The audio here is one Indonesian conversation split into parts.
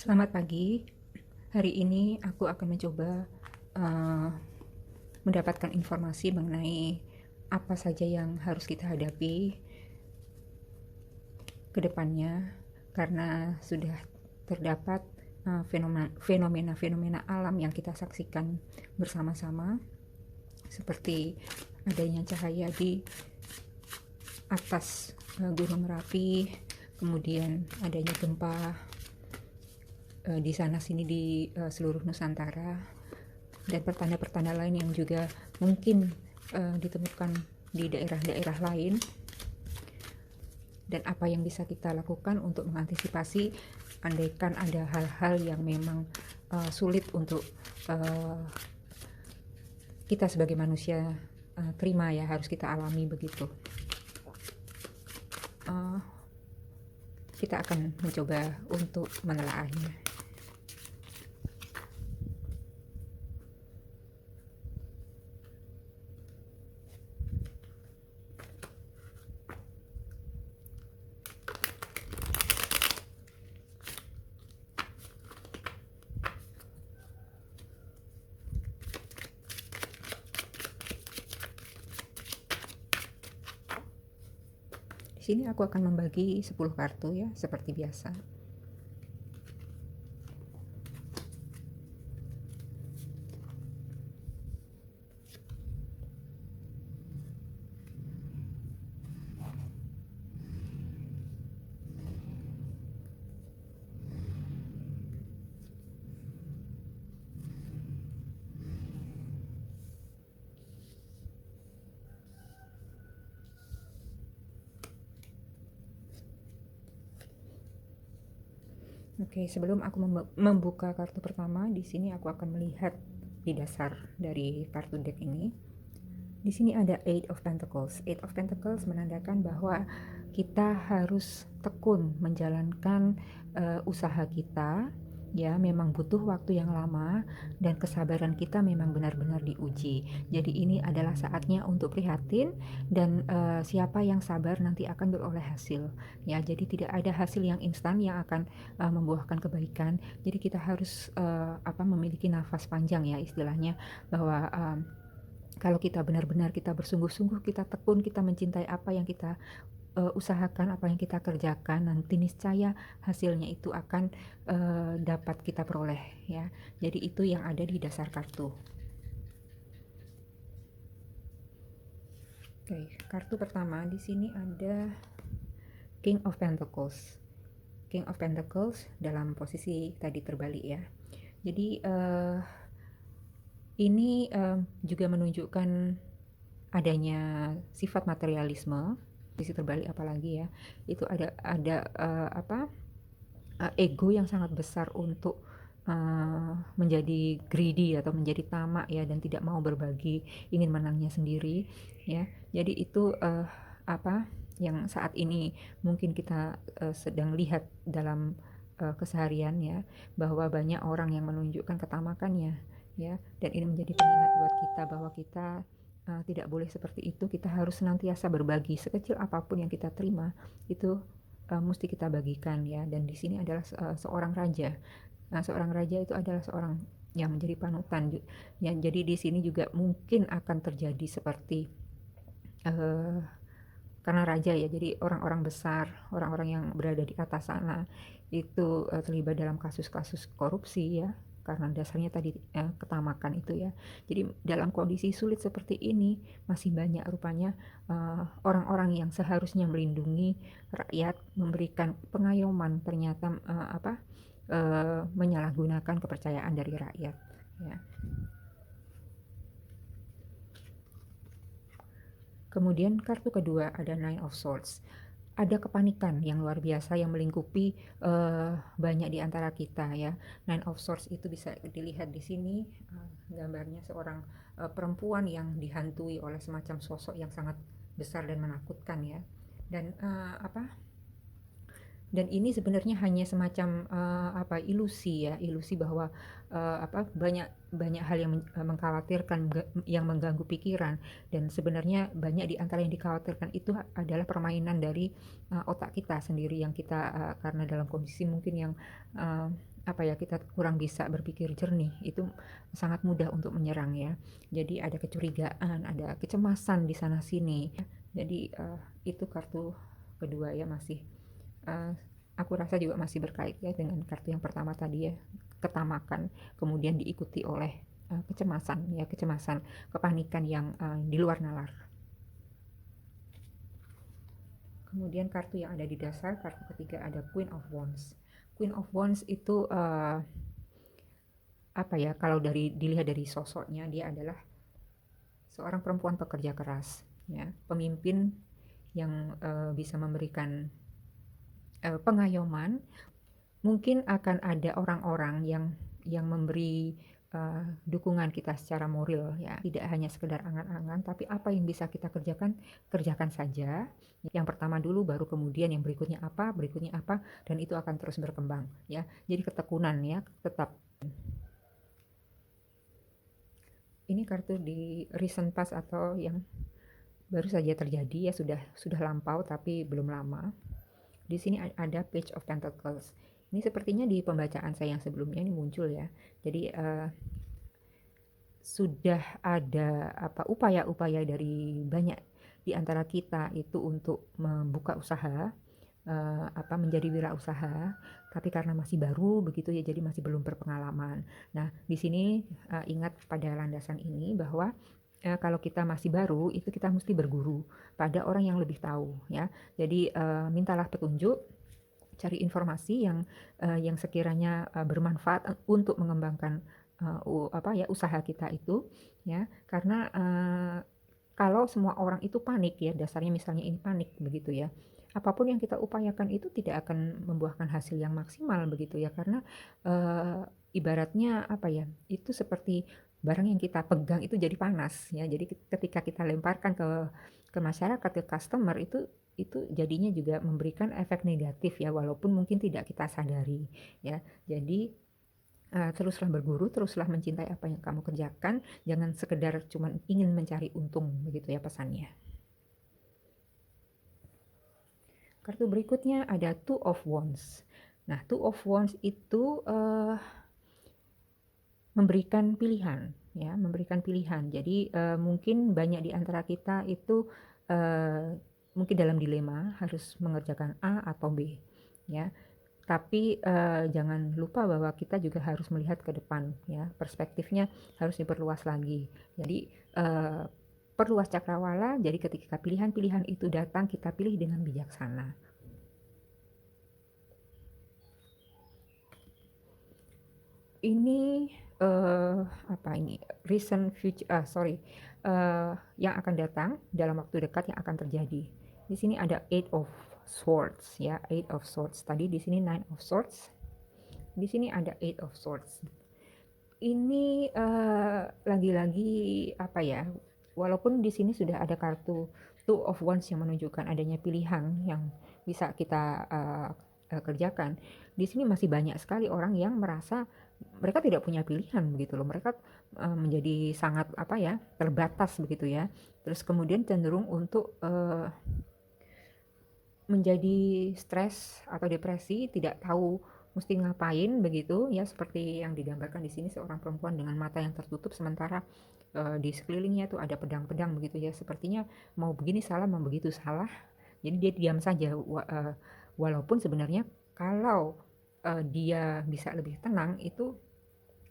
Selamat pagi. Hari ini aku akan mencoba uh, mendapatkan informasi mengenai apa saja yang harus kita hadapi ke depannya karena sudah terdapat fenomena-fenomena alam yang kita saksikan bersama-sama, seperti adanya cahaya di atas Gunung Merapi, kemudian adanya gempa di sana sini di seluruh Nusantara, dan pertanda-pertanda lain yang juga mungkin ditemukan di daerah-daerah lain, dan apa yang bisa kita lakukan untuk mengantisipasi andaikan ada hal-hal yang memang sulit untuk kita sebagai manusia terima, ya, harus kita alami begitu. Kita akan mencoba untuk menelaahnya. Di sini aku akan membagi 10 kartu, ya, seperti biasa. Oke, sebelum aku membuka kartu pertama, di sini aku akan melihat di dasar dari kartu deck ini. Di sini ada Eight of Pentacles. Eight of Pentacles menandakan bahwa kita harus tekun menjalankan usaha kita. Ya, memang butuh waktu yang lama dan kesabaran kita memang benar-benar diuji. Jadi ini adalah saatnya untuk prihatin, dan siapa yang sabar nanti akan beroleh hasil. Ya, jadi tidak ada hasil yang instan yang akan membuahkan kebaikan. Jadi kita harus memiliki nafas panjang, ya, istilahnya, bahwa kalau kita benar-benar kita bersungguh-sungguh, kita tekun, kita mencintai apa yang kita usahakan, apa yang kita kerjakan, nanti niscaya hasilnya itu akan dapat kita peroleh, ya. Jadi itu yang ada di dasar kartu. Oke, kartu pertama di sini ada King of Pentacles. King of Pentacles dalam posisi tadi terbalik, ya. Jadi ini juga menunjukkan adanya sifat materialisme. Posisi terbalik apalagi, ya, itu ada ego yang sangat besar untuk menjadi greedy atau menjadi tamak, ya, dan tidak mau berbagi, ingin menangnya sendiri, ya. Jadi itu yang saat ini mungkin kita sedang lihat dalam keseharian, ya, bahwa banyak orang yang menunjukkan ketamakannya, ya, dan ini menjadi pengingat buat kita bahwa kita tidak boleh seperti itu. Kita harus senantiasa berbagi, sekecil apapun yang kita terima itu mesti kita bagikan, ya. Dan di sini adalah seorang raja. Nah, seorang raja itu adalah seorang yang menjadi panutan, ya. Jadi di sini juga mungkin akan terjadi seperti karena raja, ya, jadi orang-orang besar, orang-orang yang berada di atas sana itu terlibat dalam kasus-kasus korupsi, ya, karena dasarnya tadi ketamakan itu, ya. Jadi dalam kondisi sulit seperti ini masih banyak rupanya orang-orang yang seharusnya melindungi rakyat, memberikan pengayoman, ternyata menyalahgunakan kepercayaan dari rakyat, ya. Kemudian kartu kedua ada Nine of Swords. Ada kepanikan yang luar biasa yang melingkupi banyak di antara kita, ya. Nine of Swords itu bisa dilihat di sini, gambarnya seorang perempuan yang dihantui oleh semacam sosok yang sangat besar dan menakutkan, ya. Dan ini sebenarnya hanya semacam ilusi, ya, ilusi bahwa banyak banyak hal yang mengkhawatirkan, yang mengganggu pikiran, dan sebenarnya banyak di antara yang dikhawatirkan itu adalah permainan dari otak kita sendiri, yang kita karena dalam kondisi mungkin yang apa ya, kita kurang bisa berpikir jernih, itu sangat mudah untuk menyerang ya. Jadi ada kecurigaan, ada kecemasan di sana sini. Jadi itu kartu kedua ya, masih aku rasa juga masih berkait ya dengan kartu yang pertama tadi ya, ketamakan, kemudian diikuti oleh kecemasan ya, kecemasan, kepanikan yang di luar nalar. Kemudian kartu yang ada di dasar, kartu ketiga ada Queen of Wands. Queen of Wands itu apa ya, kalau dilihat dari sosoknya, dia adalah seorang perempuan pekerja keras ya, pemimpin yang bisa memberikan pengayoman. Mungkin akan ada orang-orang yang memberi dukungan kita secara moral ya, tidak hanya sekedar angan-angan, tapi apa yang bisa kita kerjakan, kerjakan saja. Yang pertama dulu, baru kemudian yang berikutnya apa, dan itu akan terus berkembang ya. Jadi ketekunan ya, tetap. Ini kartu di recent past atau yang baru saja terjadi ya, sudah lampau tapi belum lama. Di sini ada Page of Pentacles. Ini sepertinya di pembacaan saya yang sebelumnya ini muncul ya. Jadi sudah ada upaya-upaya dari banyak di antara kita itu untuk membuka usaha, menjadi wirausaha, tapi karena masih baru begitu ya, jadi masih belum berpengalaman. Nah, di sini ingat pada landasan ini bahwa kalau kita masih baru, itu kita mesti berguru pada orang yang lebih tahu ya. Jadi mintalah petunjuk, cari informasi yang sekiranya bermanfaat untuk mengembangkan usaha kita itu ya. Karena kalau semua orang itu panik ya, dasarnya misalnya ini panik begitu ya, apapun yang kita upayakan itu tidak akan membuahkan hasil yang maksimal begitu ya. Karena ibaratnya apa ya, itu seperti barang yang kita pegang itu jadi panas ya. Jadi ketika kita lemparkan ke masyarakat, ke customer, itu jadinya juga memberikan efek negatif ya, walaupun mungkin tidak kita sadari ya. Jadi teruslah berguru, teruslah mencintai apa yang kamu kerjakan, jangan sekedar cuma ingin mencari untung begitu ya pesannya. Kartu berikutnya ada Two of Wands. Nah, Two of Wands itu memberikan pilihan ya, memberikan pilihan. Jadi mungkin banyak di antara kita itu mungkin dalam dilema harus mengerjakan A atau B ya. Tapi jangan lupa bahwa kita juga harus melihat ke depan ya, perspektifnya harus diperluas lagi. Jadi perluas cakrawala, jadi ketika pilihan-pilihan itu datang, kita pilih dengan bijaksana. Ini recent future, yang akan datang dalam waktu dekat, yang akan terjadi. Di sini ada Eight of Swords ya, Eight of Swords. Tadi di sini Nine of Swords. Di sini ada Eight of Swords. Ini lagi-lagi apa ya? Walaupun di sini sudah ada kartu Two of Wands yang menunjukkan adanya pilihan yang bisa kita kerjakan. Di sini masih banyak sekali orang yang merasa mereka tidak punya pilihan begitu loh. Mereka menjadi sangat terbatas begitu ya. Terus kemudian cenderung untuk menjadi stres atau depresi, tidak tahu mesti ngapain begitu ya, seperti yang digambarkan di sini, seorang perempuan dengan mata yang tertutup sementara di sekelilingnya itu ada pedang-pedang begitu ya, sepertinya mau begini salah, mau begitu salah. Jadi dia diam saja, walaupun sebenarnya kalau dia bisa lebih tenang, itu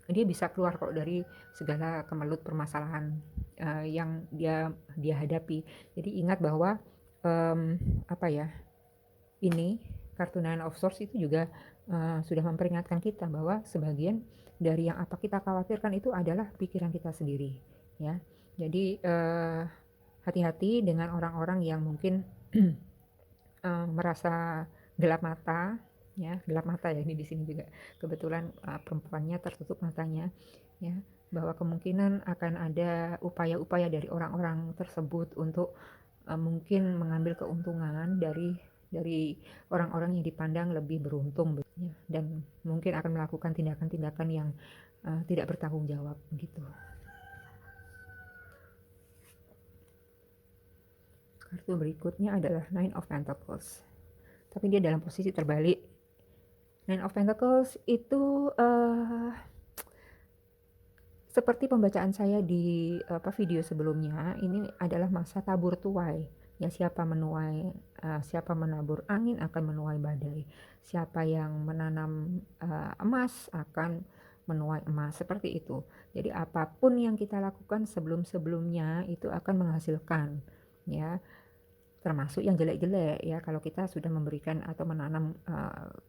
dia bisa keluar kok dari segala kemelut permasalahan yang dia hadapi. Jadi ingat bahwa ini kartu Nine of Swords itu juga sudah memperingatkan kita bahwa sebagian dari yang apa kita khawatirkan itu adalah pikiran kita sendiri ya. Jadi hati-hati dengan orang-orang yang mungkin merasa gelap mata ya, gelap mata ya. Ini di sini juga kebetulan perempuannya tertutup matanya ya, bahwa kemungkinan akan ada upaya-upaya dari orang-orang tersebut untuk mungkin mengambil keuntungan dari orang-orang yang dipandang lebih beruntung ya, dan mungkin akan melakukan tindakan-tindakan yang tidak bertanggung jawab gitu. Kartu berikutnya adalah Nine of Pentacles, tapi dia dalam posisi terbalik. Nine of Pentacles itu seperti pembacaan saya di video sebelumnya, ini adalah masa tabur tuai. Ya, siapa menuai, siapa menabur angin akan menuai badai. Siapa yang menanam emas akan menuai emas, seperti itu. Jadi apapun yang kita lakukan sebelum-sebelumnya itu akan menghasilkan, ya, termasuk yang jelek-jelek ya. Kalau kita sudah memberikan atau menanam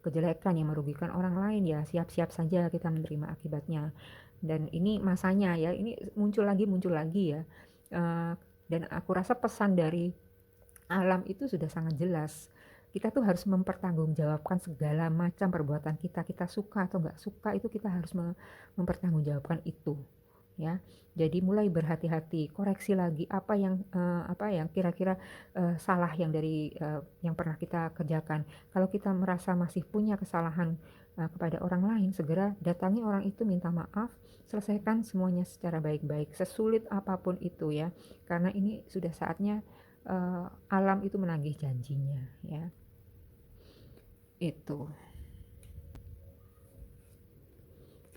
kejelekan yang merugikan orang lain, ya siap-siap saja kita menerima akibatnya. Dan ini masanya ya, ini muncul lagi ya. Dan aku rasa pesan dari alam itu sudah sangat jelas. Kita tuh harus mempertanggungjawabkan segala macam perbuatan kita. Kita suka atau nggak suka itu kita harus mempertanggungjawabkan itu, ya. Jadi mulai berhati-hati, koreksi lagi apa yang kira-kira salah yang yang pernah kita kerjakan. Kalau kita merasa masih punya kesalahan kepada orang lain, segera datangi orang itu, minta maaf, selesaikan semuanya secara baik-baik, sesulit apapun itu ya. Karena ini sudah saatnya alam itu menagih janjinya, ya. Itu.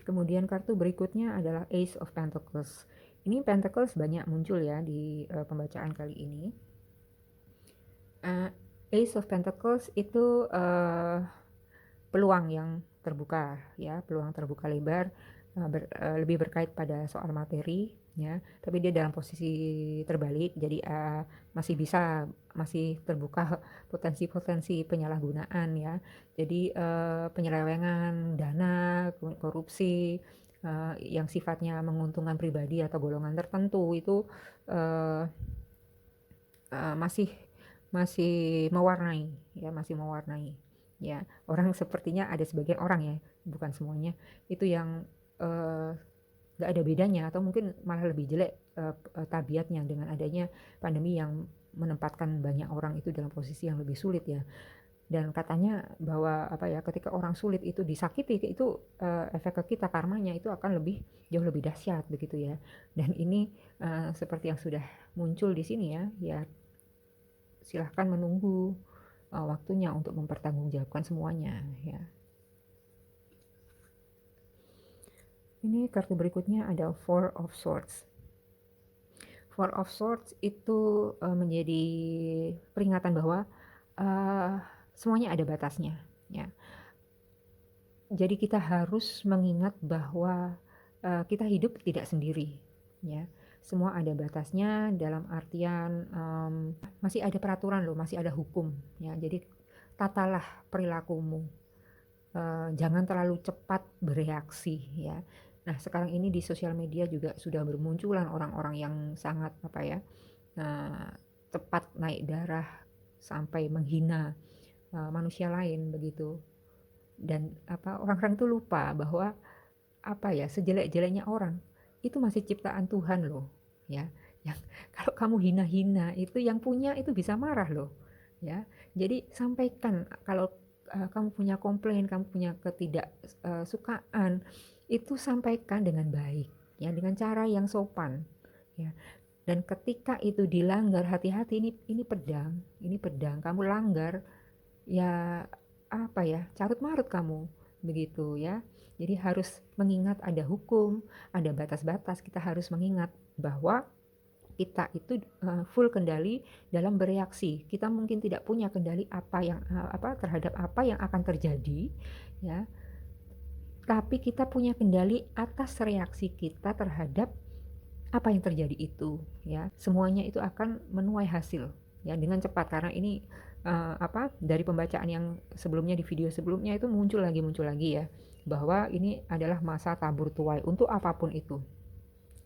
Kemudian kartu berikutnya adalah Ace of Pentacles. Ini Pentacles banyak muncul ya di pembacaan kali ini. Ace of Pentacles itu peluang yang terbuka ya, peluang terbuka lebar, lebih berkait pada soal materi ya, tapi dia dalam posisi terbalik, jadi masih terbuka potensi-potensi penyalahgunaan ya. Jadi penyelewengan dana, korupsi yang sifatnya menguntungkan pribadi atau golongan tertentu itu masih mewarnai ya. Orang sepertinya ada sebagian orang ya, bukan semuanya, itu yang gak ada bedanya atau mungkin malah lebih jelek tabiatnya dengan adanya pandemi yang menempatkan banyak orang itu dalam posisi yang lebih sulit ya. Dan katanya bahwa ketika orang sulit itu disakiti, itu efek ke kita, karmanya itu akan jauh lebih dahsyat begitu ya. Dan ini seperti yang sudah muncul di sini ya, silahkan menunggu waktunya untuk mempertanggungjawabkan semuanya ya. Ini kartu berikutnya ada Four of Swords. Four of Swords itu menjadi peringatan bahwa semuanya ada batasnya ya. Jadi kita harus mengingat bahwa kita hidup tidak sendiri ya. Semua ada batasnya, dalam artian masih ada peraturan loh, masih ada hukum ya. Jadi tatalah perilakumu, jangan terlalu cepat bereaksi ya. Nah, sekarang ini di sosial media juga sudah bermunculan orang-orang yang sangat tepat naik darah sampai menghina manusia lain begitu. Dan orang-orang itu lupa bahwa sejelek-jeleknya orang itu masih ciptaan Tuhan loh ya. Yang kalau kamu hina-hina itu yang punya itu bisa marah loh ya. Jadi sampaikan kalau kamu punya komplain, kamu punya ketidaksukaan, itu sampaikan dengan baik ya, dengan cara yang sopan ya. Dan ketika itu dilanggar, hati-hati, ini pedang kamu langgar ya, carut marut kamu begitu ya. Jadi harus mengingat ada hukum, ada batas-batas. Kita harus mengingat bahwa kita itu full kendali dalam bereaksi. Kita mungkin tidak punya kendali terhadap apa yang akan terjadi ya. Tapi kita punya kendali atas reaksi kita terhadap apa yang terjadi itu ya. Semuanya itu akan menuai hasil ya dengan cepat, karena ini dari pembacaan yang sebelumnya, di video sebelumnya itu muncul lagi ya, bahwa ini adalah masa tabur tuai untuk apapun itu.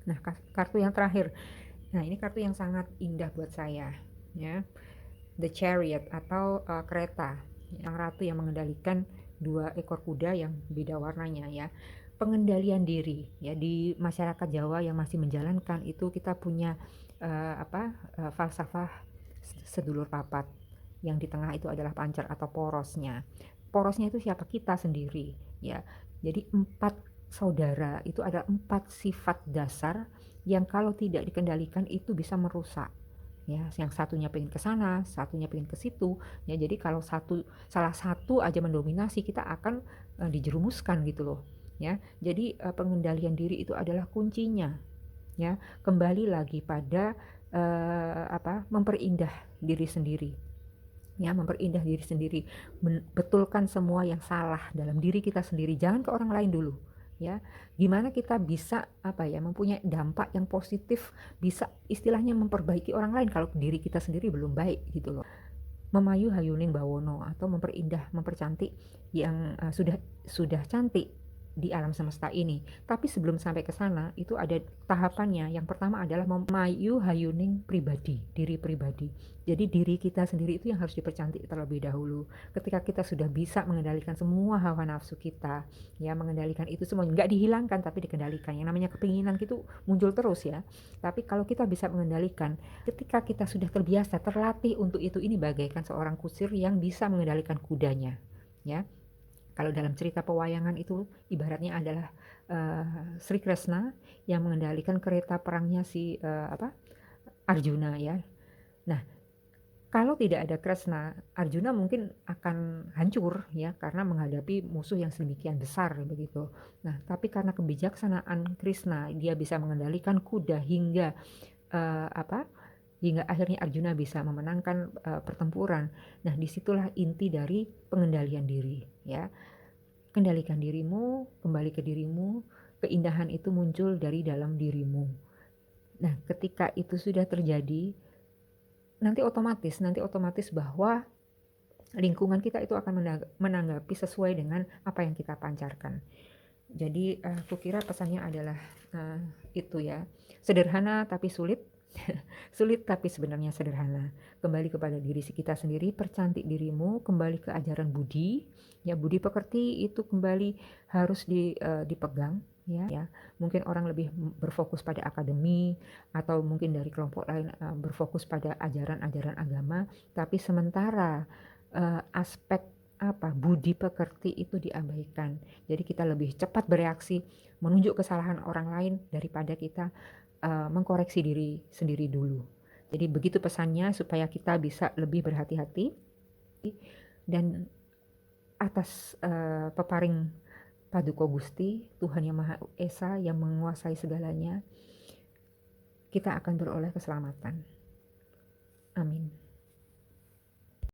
Nah, kartu yang terakhir. Nah, ini kartu yang sangat indah buat saya ya. The Chariot atau kereta, yang ratu yang mengendalikan 2 ekor kuda yang beda warnanya ya. Pengendalian diri ya, di masyarakat Jawa yang masih menjalankan itu kita punya falsafah sedulur papat, yang di tengah itu adalah pancar atau porosnya. Porosnya itu siapa? Kita sendiri ya. Jadi 4 saudara itu ada 4 sifat dasar yang kalau tidak dikendalikan itu bisa merusak ya. Yang satunya pengen ke sana, satunya pengen ke situ ya. Jadi kalau salah satu aja mendominasi, kita akan dijerumuskan gitu loh ya. Jadi pengendalian diri itu adalah kuncinya ya. Kembali lagi pada memperindah diri sendiri ya, memperindah diri sendiri, betulkan semua yang salah dalam diri kita sendiri, jangan ke orang lain dulu ya. Gimana kita bisa mempunyai dampak yang positif, bisa istilahnya memperbaiki orang lain kalau diri kita sendiri belum baik gitu loh. Memayu hayuning bawono, atau memperindah, mempercantik yang sudah cantik di alam semesta ini. Tapi sebelum sampai ke sana itu ada tahapannya. Yang pertama adalah memayu hayuning pribadi, diri pribadi. Jadi diri kita sendiri itu yang harus dipercantik terlebih dahulu. Ketika kita sudah bisa mengendalikan semua hawa nafsu kita, ya, mengendalikan itu semua, nggak dihilangkan tapi dikendalikan. Yang namanya kepinginan itu muncul terus ya. Tapi kalau kita bisa mengendalikan, ketika kita sudah terbiasa, terlatih untuk itu, ini bagaikan seorang kusir yang bisa mengendalikan kudanya ya. Kalau dalam cerita pewayangan itu ibaratnya adalah Sri Krishna yang mengendalikan kereta perangnya si Arjuna ya. Nah, kalau tidak ada Krishna, Arjuna mungkin akan hancur ya, karena menghadapi musuh yang sedemikian besar begitu. Nah, tapi karena kebijaksanaan Krishna, dia bisa mengendalikan kuda hingga hingga akhirnya Arjuna bisa memenangkan pertempuran. Nah, disitulah inti dari pengendalian diri ya. Kendalikan dirimu, kembali ke dirimu, keindahan itu muncul dari dalam dirimu. Nah, ketika itu sudah terjadi, nanti otomatis bahwa lingkungan kita itu akan menanggapi sesuai dengan apa yang kita pancarkan. Jadi aku kira pesannya adalah itu ya, sederhana tapi sulit. Sulit tapi sebenarnya sederhana. Kembali kepada diri kita sendiri, percantik dirimu, kembali ke ajaran budi ya. Budi pekerti itu kembali harus dipegang ya. Mungkin orang lebih berfokus pada akademi, atau mungkin dari kelompok lain berfokus pada ajaran-ajaran agama, tapi sementara aspek budi pekerti itu diabaikan. Jadi kita lebih cepat bereaksi menunjuk kesalahan orang lain daripada kita mengkoreksi diri sendiri dulu. Jadi begitu pesannya, supaya kita bisa lebih berhati-hati, dan atas peparing Paduka Gusti, Tuhan Yang Maha Esa yang menguasai segalanya, kita akan beroleh keselamatan. Amin.